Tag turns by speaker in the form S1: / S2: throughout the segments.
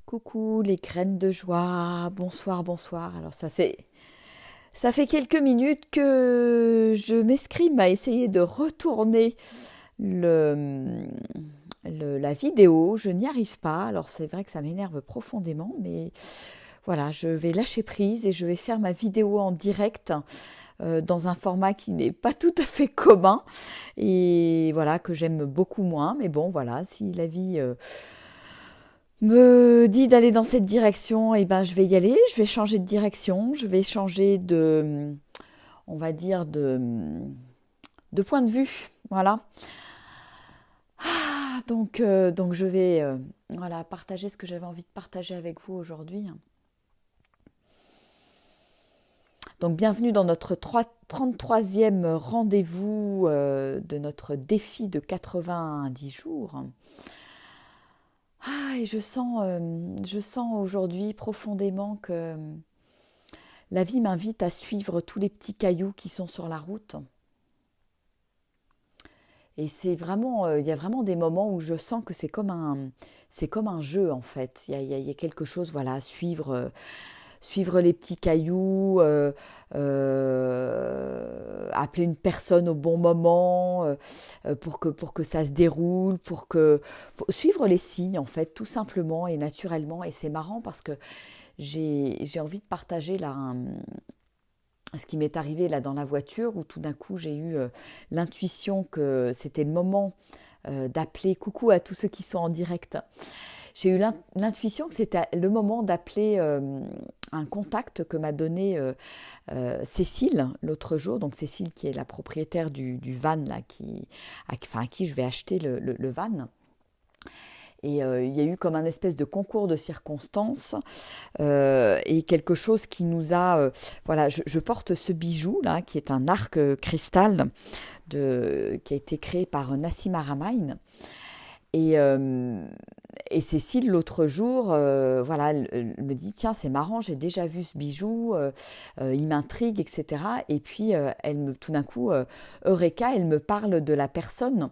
S1: Coucou les graines de joie, bonsoir, bonsoir. Alors ça fait quelques minutes que je m'escrime à essayer de retourner le, la vidéo. Je n'y arrive pas. Alors c'est vrai que ça m'énerve profondément, mais voilà, je vais lâcher prise et je vais faire ma vidéo en direct dans un format qui n'est pas tout à fait commun et voilà que j'aime beaucoup moins. Mais bon, voilà, si la vie me dit d'aller dans cette direction, et ben je vais y aller, je vais changer de direction, je vais changer de, on va dire, de point de vue. Voilà. Donc je vais voilà, partager ce que j'avais envie de partager avec vous aujourd'hui. Donc bienvenue dans notre 33e rendez-vous de notre défi de 90 jours. Et je sens aujourd'hui profondément que la vie m'invite à suivre tous les petits cailloux qui sont sur la route. Et c'est vraiment, il y a vraiment des moments où je sens que c'est comme un jeu en fait. Il y a quelque chose, voilà, à suivre, suivre les petits cailloux, appeler une personne au bon moment pour que ça se déroule, pour suivre les signes en fait, tout simplement et naturellement. Et c'est marrant parce que j'ai envie de partager là ce qui m'est arrivé là dans la voiture où tout d'un coup j'ai eu l'intuition que c'était le moment d'appeler coucou à tous ceux qui sont en direct. J'ai eu l'intuition que c'était le moment d'appeler un contact que m'a donné Cécile l'autre jour. Donc Cécile qui est la propriétaire du van là, à qui je vais acheter le van. Et il y a eu comme un espèce de concours de circonstances et quelque chose qui nous a... voilà, je porte ce bijou là, qui est un arc cristal qui a été créé par Nassim Haramein. Et, euh, et Cécile, l'autre jour, voilà, elle me dit, tiens, c'est marrant, j'ai déjà vu ce bijou, il m'intrigue, etc. Et puis, tout d'un coup, Eureka, elle me parle de la personne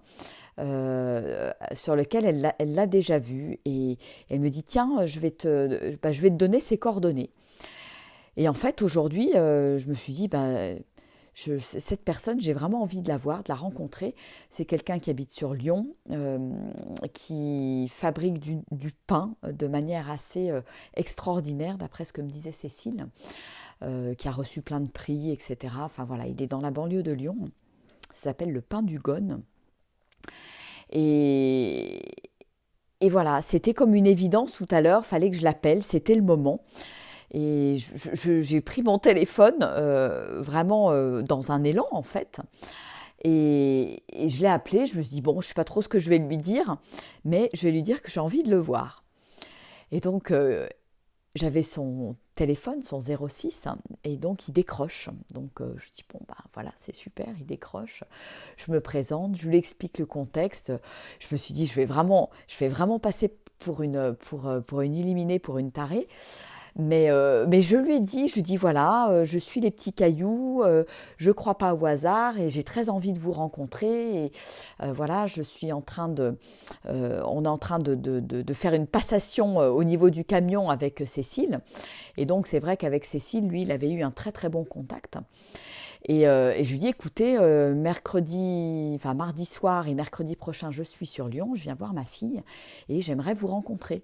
S1: sur lequel elle l'a déjà vu. Et elle me dit, tiens, je vais te donner ses coordonnées. Et en fait, aujourd'hui, je me suis dit, cette personne, j'ai vraiment envie de la voir, de la rencontrer. C'est quelqu'un qui habite sur Lyon, qui fabrique du pain de manière assez extraordinaire, d'après ce que me disait Cécile, qui a reçu plein de prix, etc. Enfin voilà, il est dans la banlieue de Lyon. Ça s'appelle le pain du Gone. Et, et voilà, c'était comme une évidence tout à l'heure, fallait que je l'appelle, c'était le moment. Et j'ai pris mon téléphone vraiment dans un élan en fait. Et je l'ai appelé, je me suis dit, bon, je ne sais pas trop ce que je vais lui dire, mais je vais lui dire que j'ai envie de le voir. Et donc, j'avais son téléphone, son 06, et donc il décroche. Donc, je dis, bon, bah voilà, c'est super, il décroche. Je me présente, je lui explique le contexte. Je me suis dit, je vais vraiment passer pour une illuminée, pour une tarée. Mais je lui ai dit, je lui dis voilà, je suis les petits cailloux, je ne crois pas au hasard et j'ai très envie de vous rencontrer. Et voilà, on est en train de faire une passation au niveau du camion avec Cécile. Et donc c'est vrai qu'avec Cécile, lui, il avait eu un très très bon contact. Et je lui dis écoutez, mardi soir et mercredi prochain, je suis sur Lyon, je viens voir ma fille et j'aimerais vous rencontrer.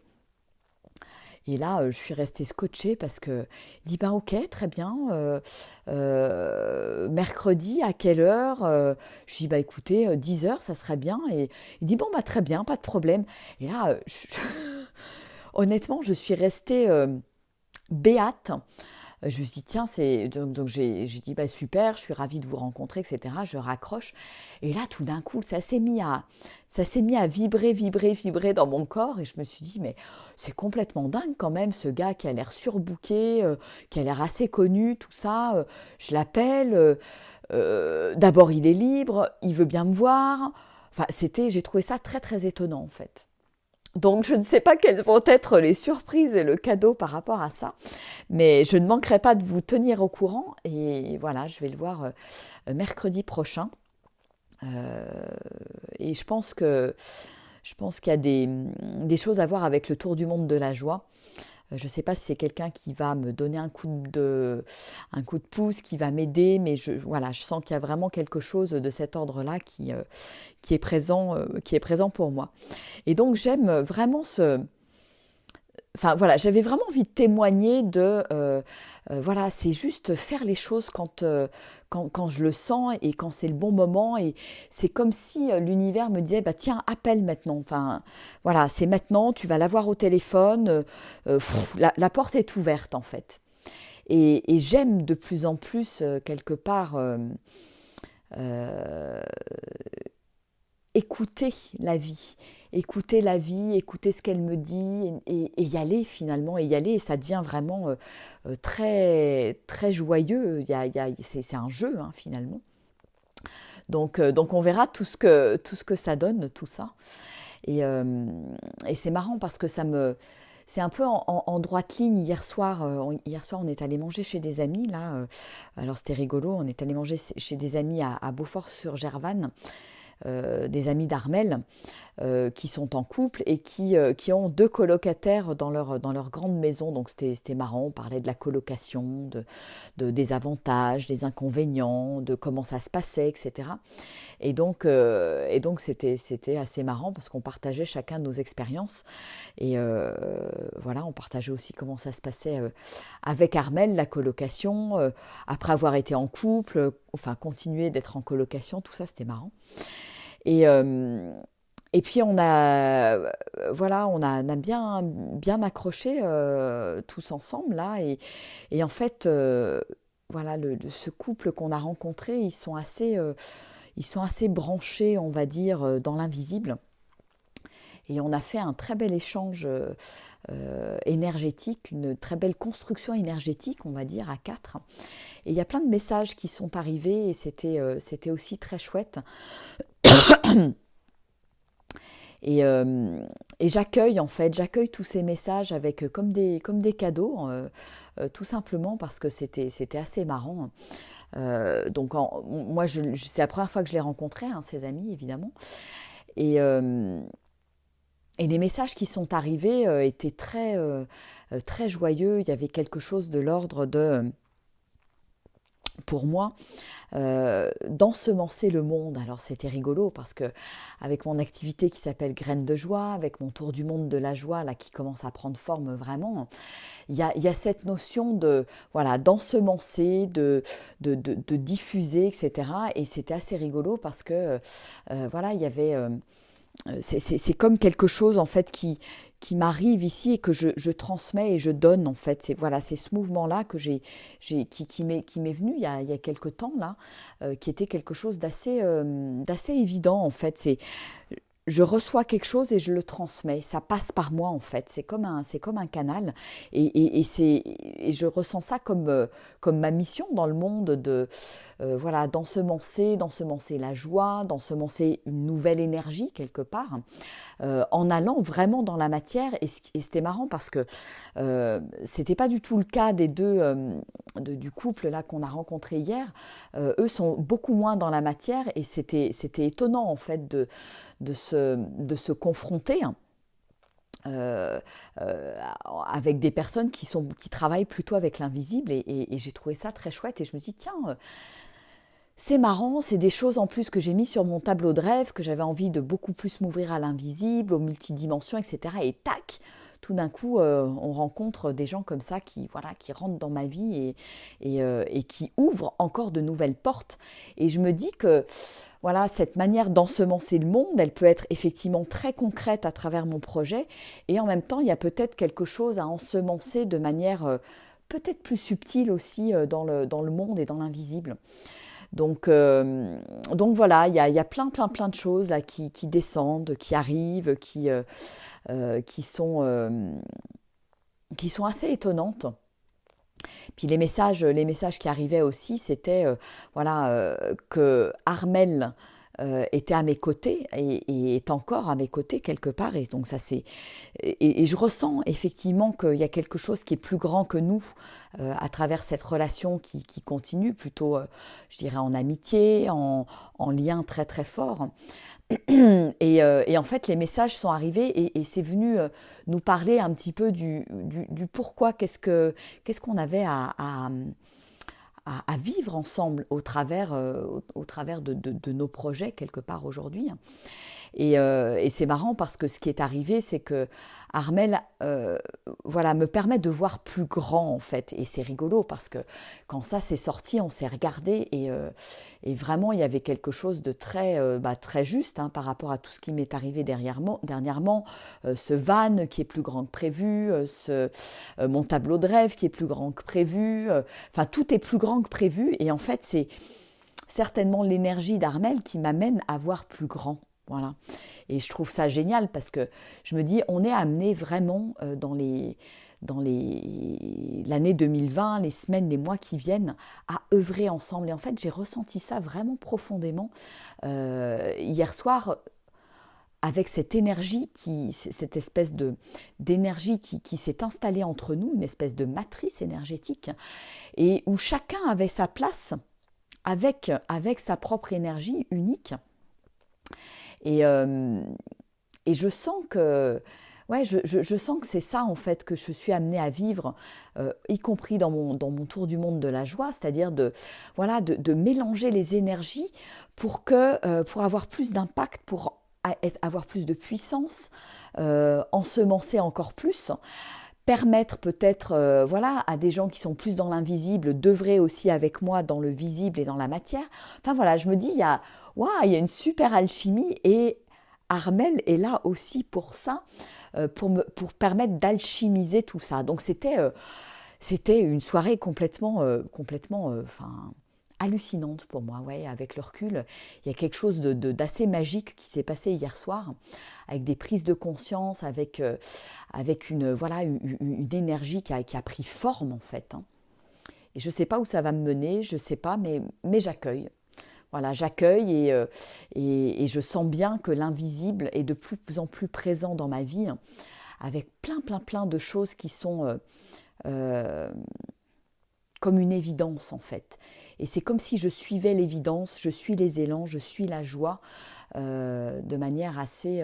S1: Et là, je suis restée scotchée parce que il dit ben ok, très bien. Mercredi, à quelle heure je dis bah écoutez, 10 heures, ça serait bien. Et il dit bon bah très bien, pas de problème. Et là, honnêtement, je suis restée béate. Je me suis dit, tiens, donc j'ai dit, bah, super, je suis ravie de vous rencontrer, etc. Je raccroche. Et là, tout d'un coup, ça s'est mis à vibrer, vibrer, vibrer dans mon corps. Et je me suis dit, mais c'est complètement dingue quand même, ce gars qui a l'air surbooké, qui a l'air assez connu, tout ça. Je l'appelle. D'abord, il est libre, il veut bien me voir. Enfin, j'ai trouvé ça très, très étonnant, en fait. Donc, je ne sais pas quelles vont être les surprises et le cadeau par rapport à ça, mais je ne manquerai pas de vous tenir au courant. Et voilà, je vais le voir mercredi prochain. Euh, et je pense que Je pense qu'il y a des choses à voir avec le tour du monde de la joie. Je ne sais pas si c'est quelqu'un qui va me donner un coup de pouce, qui va m'aider, mais voilà, je sens qu'il y a vraiment quelque chose de cet ordre-là qui est présent pour moi. Et donc j'aime vraiment Enfin voilà, j'avais vraiment envie de témoigner voilà, c'est juste faire les choses quand je le sens et quand c'est le bon moment. Et c'est comme si l'univers me disait, bah tiens, appelle maintenant. Enfin voilà, c'est maintenant, tu vas l'avoir au téléphone. La porte est ouverte en fait. Et j'aime de plus en plus, quelque part, euh, écouter la vie, écouter ce qu'elle me dit et y aller finalement, et y aller, et ça devient vraiment très, très joyeux. C'est un jeu hein, finalement. Donc on verra tout ce que ça donne, tout ça. Et, euh, et c'est marrant parce que c'est un peu en droite ligne. Hier soir, on est allé manger chez des amis là. Alors c'était rigolo. On est allé manger chez des amis à Beaufort-sur-Gervanne, des amis d'Armel, qui sont en couple et qui ont deux colocataires dans leur grande maison. Donc c'était marrant, on parlait de la colocation, des avantages, des inconvénients, de comment ça se passait, etc. Et donc c'était assez marrant parce qu'on partageait chacun nos expériences. Et voilà, on partageait aussi comment ça se passait avec Armel, la colocation, après avoir été en couple, enfin continuer d'être en colocation, tout ça c'était marrant. Et, euh, et puis voilà, on a bien accroché tous ensemble là. Et en fait, voilà, ce couple qu'on a rencontré, ils sont assez branchés, on va dire, dans l'invisible. Et on a fait un très bel échange énergétique, une très belle construction énergétique, on va dire, à quatre. Et il y a plein de messages qui sont arrivés et c'était aussi très chouette. Et, euh, et j'accueille en fait, j'accueille tous ces messages avec comme des cadeaux, tout simplement parce que c'était assez marrant. Moi, c'est la première fois que je les rencontrais, hein, ces amis évidemment. Et, euh, et les messages qui sont arrivés étaient très joyeux. Il y avait quelque chose de l'ordre de, pour moi, d'ensemencer le monde. Alors c'était rigolo parce que avec mon activité qui s'appelle Graines de joie, avec mon tour du monde de la joie là qui commence à prendre forme vraiment, il y a cette notion de voilà d'ensemencer, de diffuser, etc. Et c'était assez rigolo parce que voilà il y avait c'est comme quelque chose en fait qui m'arrive ici et que je transmets et je donne en fait. C'est ce mouvement-là que qui m'est venu il y a quelques temps là, qui était quelque chose d'assez évident en fait. Je reçois quelque chose et je le transmets. Ça passe par moi en fait. C'est comme un canal. Et je ressens ça comme ma mission dans le monde voilà, d'ensemencer la joie, d'ensemencer une nouvelle énergie quelque part, en allant vraiment dans la matière. Et c'était marrant parce que c'était pas du tout le cas des deux, du couple là qu'on a rencontré hier. Eux sont beaucoup moins dans la matière et c'était étonnant en fait de se confronter euh, euh, avec des personnes qui travaillent plutôt avec l'invisible et j'ai trouvé ça très chouette et je me dis tiens, c'est marrant, c'est des choses en plus que j'ai mis sur mon tableau de rêve, que j'avais envie de beaucoup plus m'ouvrir à l'invisible, aux multidimensions, etc. Et tac, tout d'un coup, on rencontre des gens comme ça voilà, qui rentrent dans ma vie et qui ouvrent encore de nouvelles portes. Et je me dis que voilà, cette manière d'ensemencer le monde, elle peut être effectivement très concrète à travers mon projet. Et en même temps, il y a peut-être quelque chose à ensemencer de manière peut-être plus subtile aussi dans le monde et dans l'invisible. Donc voilà, il y a plein de choses là qui descendent, qui arrivent, euh, qui, sont, euh, qui sont assez étonnantes. Puis les messages qui arrivaient aussi, c'était voilà, que Armel était à mes côtés et est encore à mes côtés quelque part. Et donc ça c'est et je ressens effectivement qu'il y a quelque chose qui est plus grand que nous à travers cette relation qui continue plutôt, je dirais en amitié, en lien très très fort. Et en fait, les messages sont arrivés et c'est venu nous parler un petit peu du pourquoi, qu'est-ce qu'on avait à vivre ensemble au travers de nos projets quelque part aujourd'hui. Et c'est marrant parce que ce qui est arrivé, c'est que Armel voilà, me permet de voir plus grand en fait. Et c'est rigolo parce que quand ça s'est sorti, on s'est regardé et vraiment il y avait quelque chose de très juste hein, par rapport à tout ce qui m'est arrivé dernièrement. Ce van qui est plus grand que prévu, mon tableau de rêve qui est plus grand que prévu. Enfin, tout est plus grand que prévu. Et en fait, c'est certainement l'énergie d'Armel qui m'amène à voir plus grand. Voilà. Et je trouve ça génial parce que je me dis, on est amené vraiment l'année 2020, les semaines, les mois qui viennent, à œuvrer ensemble. Et en fait, j'ai ressenti ça vraiment profondément hier soir avec cette énergie, cette espèce d'énergie qui s'est installée entre nous, une espèce de matrice énergétique, et où chacun avait sa place avec sa propre énergie unique. Et je sens que, ouais, je sens que c'est ça en fait que je suis amenée à vivre, y compris dans mon tour du monde de la joie, c'est-à-dire voilà, de mélanger les énergies pour avoir plus d'impact, pour avoir plus de puissance, ensemencer encore plus. Permettre peut-être voilà, à des gens qui sont plus dans l'invisible d'œuvrer aussi avec moi dans le visible et dans la matière. Enfin voilà, je me dis, il y a une super alchimie et Armel est là aussi pour ça, pour permettre d'alchimiser tout ça. Donc c'était une soirée complètement hallucinante pour moi, ouais, avec le recul. Il y a quelque chose d'assez magique qui s'est passé hier soir, avec des prises de conscience, avec une énergie qui a pris forme en fait. Hein. Et je ne sais pas où ça va me mener, je ne sais pas, mais j'accueille. Voilà, j'accueille et je sens bien que l'invisible est de plus en plus présent dans ma vie, hein, avec plein de choses qui sont comme une évidence en fait. Et c'est comme si je suivais l'évidence, je suis les élans, je suis la joie de manière assez...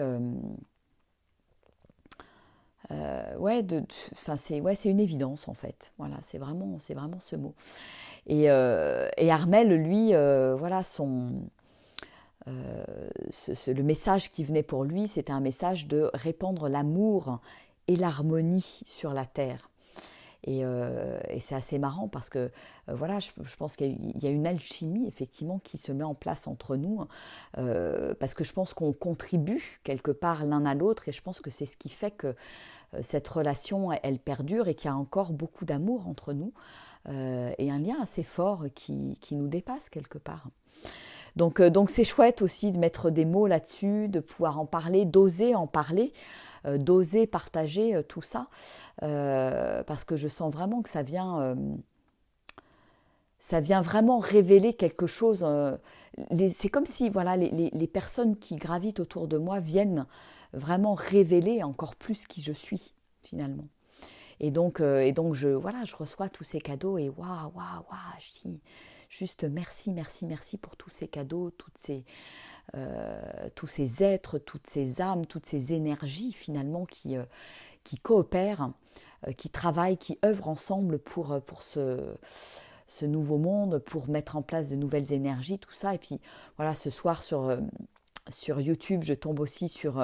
S1: c'est une évidence en fait. Voilà, c'est vraiment ce mot. Et Armel, lui, voilà, le message qui venait pour lui, c'était un message de répandre l'amour et l'harmonie sur la terre. Et c'est assez marrant parce que voilà, je pense qu'il y a une alchimie effectivement qui se met en place entre nous, parce que je pense qu'on contribue quelque part l'un à l'autre et je pense que c'est ce qui fait que cette relation elle perdure et qu'il y a encore beaucoup d'amour entre nous et un lien assez fort qui nous dépasse quelque part. Donc c'est chouette aussi de mettre des mots là-dessus, de pouvoir en parler, d'oser en parler, d'oser partager tout ça, parce que je sens vraiment que ça vient vraiment révéler quelque chose. C'est comme si voilà, les personnes qui gravitent autour de moi viennent vraiment révéler encore plus qui je suis finalement. Et donc je reçois tous ces cadeaux et waouh, je dis juste merci pour tous ces cadeaux, tous ces êtres, toutes ces âmes, toutes ces énergies finalement qui coopèrent, qui travaillent, qui œuvrent ensemble pour ce nouveau monde, pour mettre en place de nouvelles énergies, tout ça. Et puis voilà, ce soir sur YouTube, je tombe aussi sur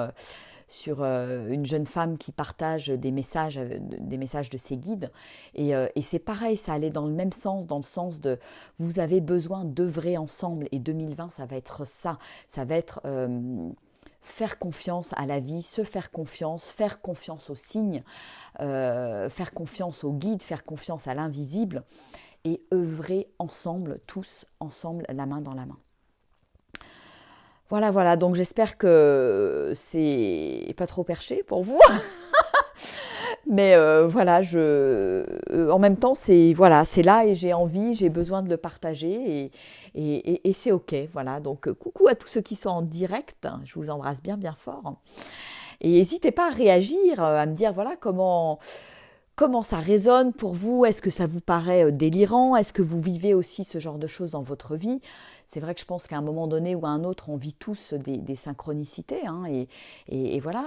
S1: une jeune femme qui partage des messages de ses guides. Et c'est pareil, ça allait dans le même sens, dans le sens de vous avez besoin d'œuvrer ensemble. Et 2020, ça va être ça. Ça va être faire confiance à la vie, se faire confiance aux signes, faire confiance aux guides, faire confiance à l'invisible et œuvrer ensemble, tous ensemble, la main dans la main. Voilà, donc j'espère que c'est pas trop perché pour vous. Mais voilà, en même temps, c'est là et j'ai envie, j'ai besoin de le partager et c'est ok. Voilà, donc coucou à tous ceux qui sont en direct, je vous embrasse bien fort. Et n'hésitez pas à réagir, à me dire voilà comment comment ça résonne pour vous? Est-ce que ça vous paraît délirant? Est-ce que vous vivez aussi ce genre de choses dans votre vie? C'est vrai que je pense qu'à un moment donné ou à un autre, on vit tous des synchronicités, hein, et voilà,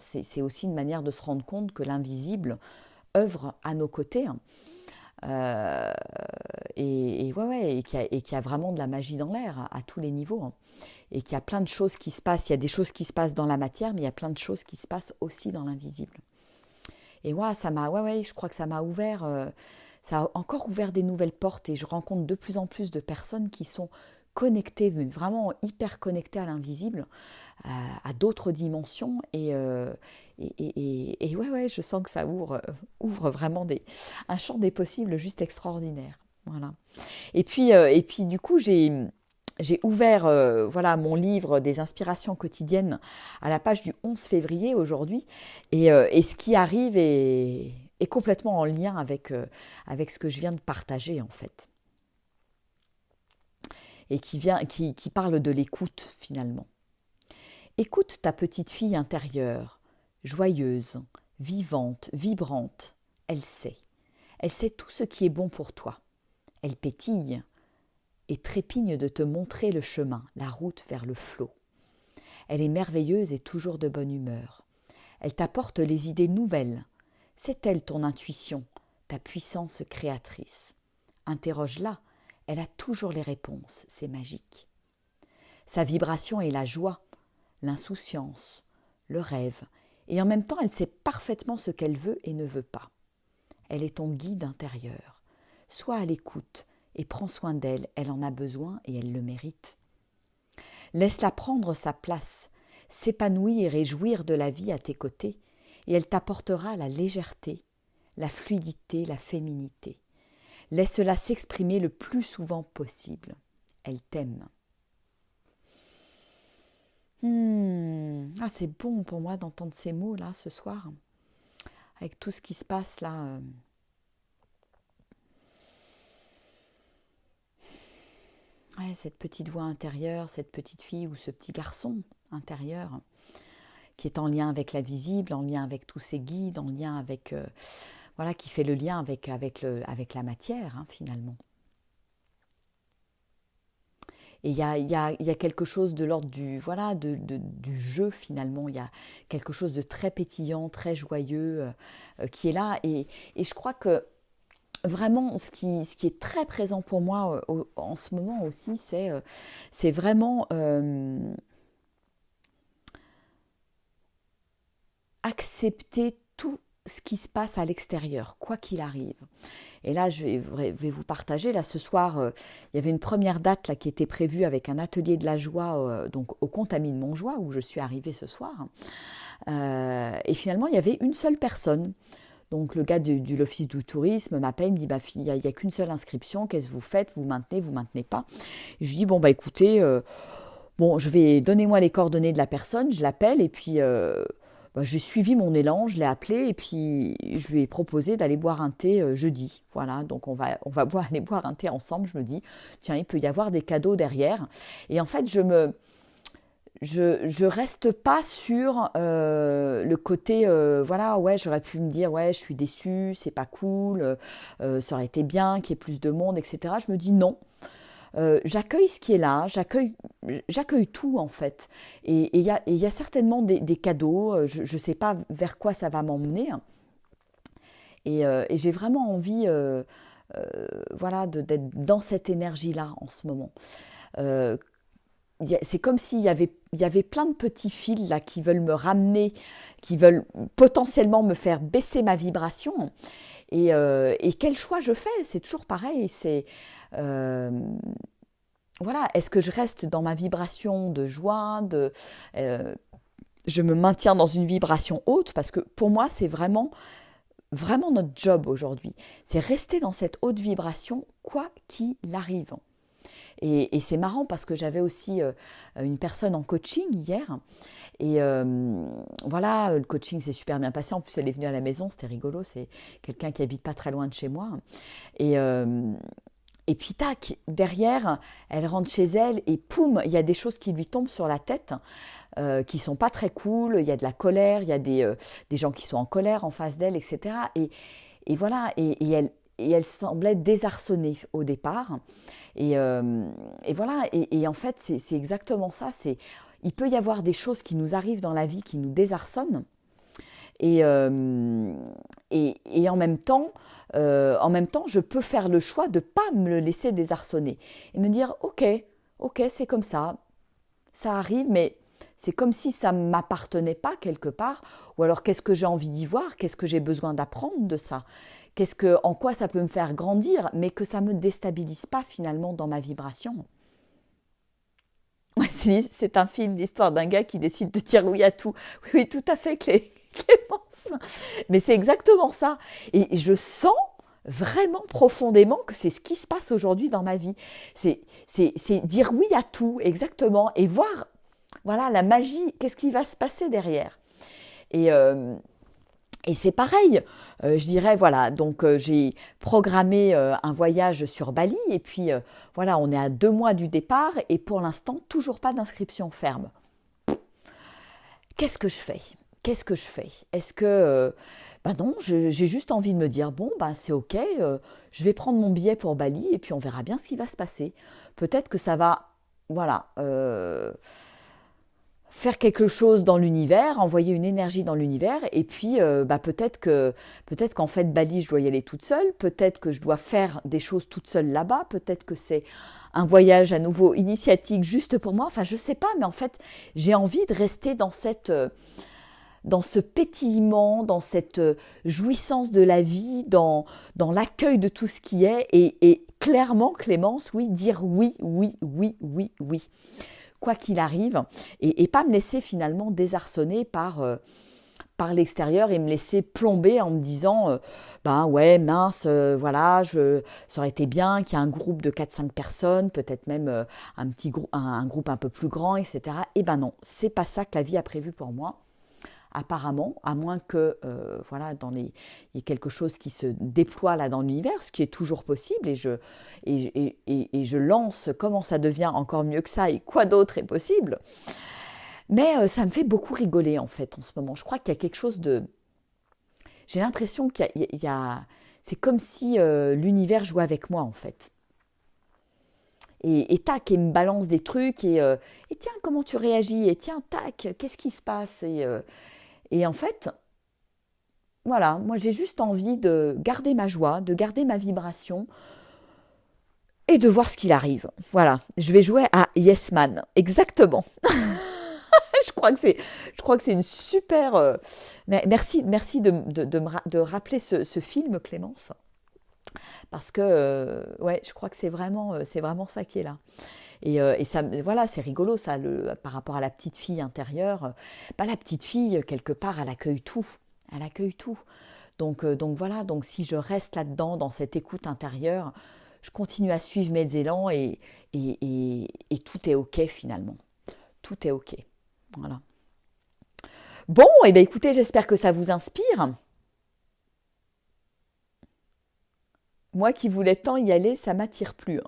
S1: c'est aussi une manière de se rendre compte que l'invisible œuvre à nos côtés, hein. Euh, ouais, et qu'il y a vraiment de la magie dans l'air à tous les niveaux, hein. Et qu'il y a plein de choses qui se passent. Il y a des choses qui se passent dans la matière, mais il y a plein de choses qui se passent aussi dans l'invisible. Et moi, je crois que ça m'a ouvert, ça a encore ouvert des nouvelles portes et je rencontre de plus en plus de personnes qui sont connectées, mais vraiment hyper connectées à l'invisible, à d'autres dimensions. Ouais, je sens que ça ouvre vraiment un champ des possibles juste extraordinaire. Voilà. Et puis du coup, j'ai ouvert voilà, mon livre des inspirations quotidiennes à la page du 11 février aujourd'hui. Et ce qui arrive est complètement en lien avec ce que je viens de partager en fait. Et qui parle de l'écoute finalement. Écoute ta petite fille intérieure, joyeuse, vivante, vibrante. Elle sait. Elle sait tout ce qui est bon pour toi. Elle pétille et trépigne de te montrer le chemin, la route vers le flot. Elle est merveilleuse et toujours de bonne humeur. Elle t'apporte les idées nouvelles. C'est elle ton intuition, ta puissance créatrice. Interroge-la, elle a toujours les réponses, c'est magique. Sa vibration est la joie, l'insouciance, le rêve, et en même temps elle sait parfaitement ce qu'elle veut et ne veut pas. Elle est ton guide intérieur. Sois à l'écoute et prends soin d'elle, elle en a besoin et elle le mérite. Laisse-la prendre sa place, s'épanouir et jouir de la vie à tes côtés, et elle t'apportera la légèreté, la fluidité, la féminité. Laisse-la s'exprimer le plus souvent possible. Elle t'aime. Ah, c'est bon pour moi d'entendre ces mots-là ce soir, avec tout ce qui se passe là. Ouais, cette petite voix intérieure, cette petite fille ou ce petit garçon intérieur qui est en lien avec la visible, en lien avec tous ses guides, en lien avec, voilà, qui fait le lien avec la matière, hein, finalement. Et il y a quelque chose de l'ordre du jeu, finalement. Il y a quelque chose de très pétillant, très joyeux qui est là. Et je crois que vraiment, ce qui est très présent pour moi en ce moment aussi, c'est vraiment accepter tout ce qui se passe à l'extérieur, quoi qu'il arrive. Et là, je vais vous partager, là ce soir, il y avait une première date là, qui était prévue avec un atelier de la joie donc au Contamine Montjoie, où je suis arrivée ce soir. Et finalement, il y avait une seule personne. Donc le gars de l'office du tourisme m'appelle, il me dit bah, il n'y a qu'une seule inscription, qu'est-ce que vous faites, vous maintenez pas. Et je lui dis bon bah écoutez, bon donnez-moi les coordonnées de la personne, je l'appelle et puis bah, j'ai suivi mon élan, je l'ai appelé et puis je lui ai proposé d'aller boire un thé jeudi. Voilà, donc on va aller boire un thé ensemble. Je me dis tiens, il peut y avoir des cadeaux derrière. Et en fait je reste pas sur le côté voilà, ouais, j'aurais pu me dire ouais, je suis déçue, c'est pas cool, ça aurait été bien qu'il y ait plus de monde, etc. Je me dis non. J'accueille ce qui est là, j'accueille tout en fait. Et il y a certainement des cadeaux, je ne sais pas vers quoi ça va m'emmener. Et j'ai vraiment envie voilà, d'être dans cette énergie-là en ce moment. Euh, c'est comme s'il y avait plein de petits fils là qui veulent me ramener, qui veulent potentiellement me faire baisser ma vibration. Et quel choix je fais? C'est toujours pareil. Euh, voilà, est-ce que je reste dans ma vibration de joie, je me maintiens dans une vibration haute parce que pour moi c'est vraiment notre job aujourd'hui. C'est rester dans cette haute vibration quoi qu'il arrive. Et c'est marrant parce que j'avais aussi une personne en coaching hier. Et voilà, le coaching s'est super bien passé. En plus, elle est venue à la maison, c'était rigolo. C'est quelqu'un qui habite pas très loin de chez moi. Et, Et puis tac, derrière, elle rentre chez elle et poum, il y a des choses qui lui tombent sur la tête qui sont pas très cool. Il y a de la colère, il y a des gens qui sont en colère en face d'elle, etc. Et voilà, et elle semblait désarçonnée au départ. Et, euh, et voilà, et en fait, c'est exactement ça. Il peut y avoir des choses qui nous arrivent dans la vie qui nous désarçonnent. Et, euh, et en même temps, je peux faire le choix de ne pas me le laisser désarçonner et me dire, ok, c'est comme ça arrive, mais c'est comme si ça ne m'appartenait pas quelque part. Ou alors, qu'est-ce que j'ai envie d'y voir? Qu'est-ce que j'ai besoin d'apprendre de ça? En quoi ça peut me faire grandir, mais que ça ne me déstabilise pas finalement dans ma vibration. Ouais, c'est un film, l'histoire d'un gars qui décide de dire oui à tout. Oui, oui, tout à fait, Clémence. Mais c'est exactement ça. Et je sens vraiment profondément que c'est ce qui se passe aujourd'hui dans ma vie. C'est dire oui à tout, exactement, et voir, voilà, la magie, qu'est-ce qui va se passer derrière. Et, euh, et c'est pareil, je dirais, voilà, donc j'ai programmé un voyage sur Bali, et puis voilà, on est à 2 mois du départ, et pour l'instant, toujours pas d'inscription ferme. Qu'est-ce que je fais? Qu'est-ce que je fais? Est-ce que, bah non, j'ai juste envie de me dire, bon, bah c'est ok, je vais prendre mon billet pour Bali, et puis on verra bien ce qui va se passer. Peut-être que ça va, voilà, faire quelque chose dans l'univers, envoyer une énergie dans l'univers, et puis bah, peut-être qu'en fait Bali, je dois y aller toute seule, peut-être que je dois faire des choses toute seule là-bas, peut-être que c'est un voyage à nouveau initiatique juste pour moi, enfin je sais pas, mais en fait j'ai envie de rester dans ce pétillement, dans cette jouissance de la vie, dans l'accueil de tout ce qui est, et clairement, Clémence, oui, dire oui, oui, oui, oui, oui, quoi qu'il arrive, et pas me laisser finalement désarçonner par l'extérieur et me laisser plomber en me disant ben ouais mince voilà ça aurait été bien qu'il y ait un groupe de 4-5 personnes, peut-être même un petit groupe un groupe un peu plus grand, etc. Et ben non, c'est pas ça que la vie a prévu pour moi apparemment, à moins que voilà, il y ait quelque chose qui se déploie là dans l'univers, ce qui est toujours possible, et je lance comment ça devient encore mieux que ça et quoi d'autre est possible. Mais ça me fait beaucoup rigoler en fait en ce moment. Je crois qu'il y a quelque chose de... J'ai l'impression c'est comme si l'univers jouait avec moi en fait. Et tac, et me balance des trucs, et tiens, comment tu réagis? Et tiens, tac, qu'est-ce qui se passe? Et en fait, voilà, moi j'ai juste envie de garder ma joie, de garder ma vibration et de voir ce qu'il arrive. Voilà, je vais jouer à Yes Man, exactement. Je crois que c'est une super. Merci de rappeler ce film, Clémence, parce que ouais, je crois que c'est vraiment ça qui est là. Et ça, voilà, c'est rigolo ça, par rapport à la petite fille intérieure. Bah, la petite fille, quelque part, elle accueille tout. Elle accueille tout. Donc voilà, donc si je reste là-dedans, dans cette écoute intérieure, je continue à suivre mes élans et tout est OK finalement. Tout est OK. Voilà. Bon, et bien écoutez, j'espère que ça vous inspire. Moi qui voulais tant y aller, ça m'attire plus, hein.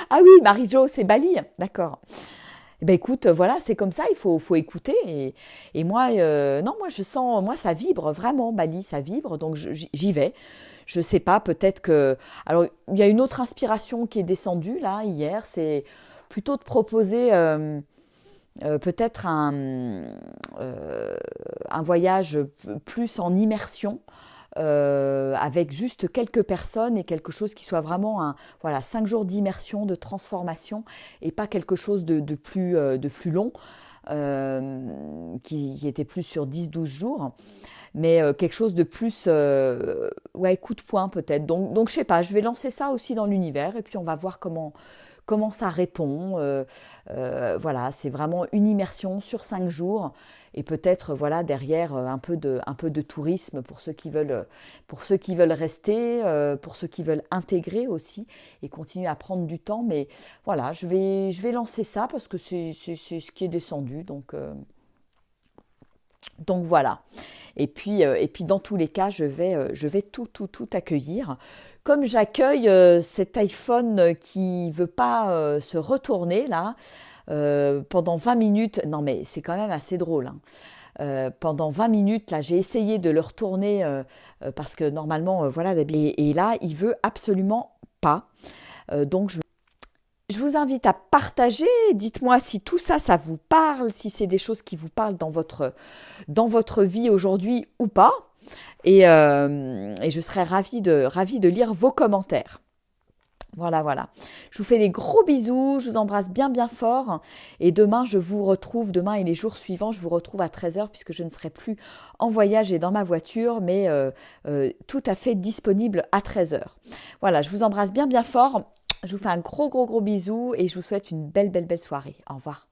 S1: Ah oui, Marie-Jo, c'est Bali. D'accord. Eh ben écoute, voilà, c'est comme ça, faut écouter. Et moi, non, moi je sens, moi ça vibre vraiment, Bali, ça vibre, donc j'y vais. Je sais pas, peut-être que... Alors, il y a une autre inspiration qui est descendue là, hier, c'est plutôt de proposer peut-être un voyage plus en immersion, avec juste quelques personnes et quelque chose qui soit vraiment voilà, 5 jours d'immersion, de transformation et pas quelque chose de plus long, qui était plus sur 10-12 jours, mais quelque chose de plus, ouais, coup de poing peut-être. Donc je sais pas, je vais lancer ça aussi dans l'univers et puis on va voir comment ça répond. Voilà, c'est vraiment une immersion sur 5 jours et peut-être voilà derrière un peu de tourisme pour ceux qui veulent rester, pour ceux qui veulent intégrer aussi et continuer à prendre du temps. Mais voilà, je vais lancer ça parce que c'est ce qui est descendu. Donc voilà. Et puis dans tous les cas, je vais tout accueillir. Comme j'accueille cet iPhone qui veut pas se retourner là pendant 20 minutes. Non mais c'est quand même assez drôle, hein. Pendant 20 minutes, là, j'ai essayé de le retourner parce que normalement, voilà, et là, il veut absolument pas. Donc, je vous invite à partager. Dites-moi si tout ça, ça vous parle, si c'est des choses qui vous parlent dans votre vie aujourd'hui ou pas. Et je serais ravie de lire vos commentaires. Voilà, voilà. Je vous fais des gros bisous, je vous embrasse bien, bien fort. Et demain, demain et les jours suivants, je vous retrouve à 13h puisque je ne serai plus en voyage et dans ma voiture, mais tout à fait disponible à 13h. Voilà, je vous embrasse bien, bien fort. Je vous fais un gros, gros, gros bisou et je vous souhaite une belle, belle, belle soirée. Au revoir.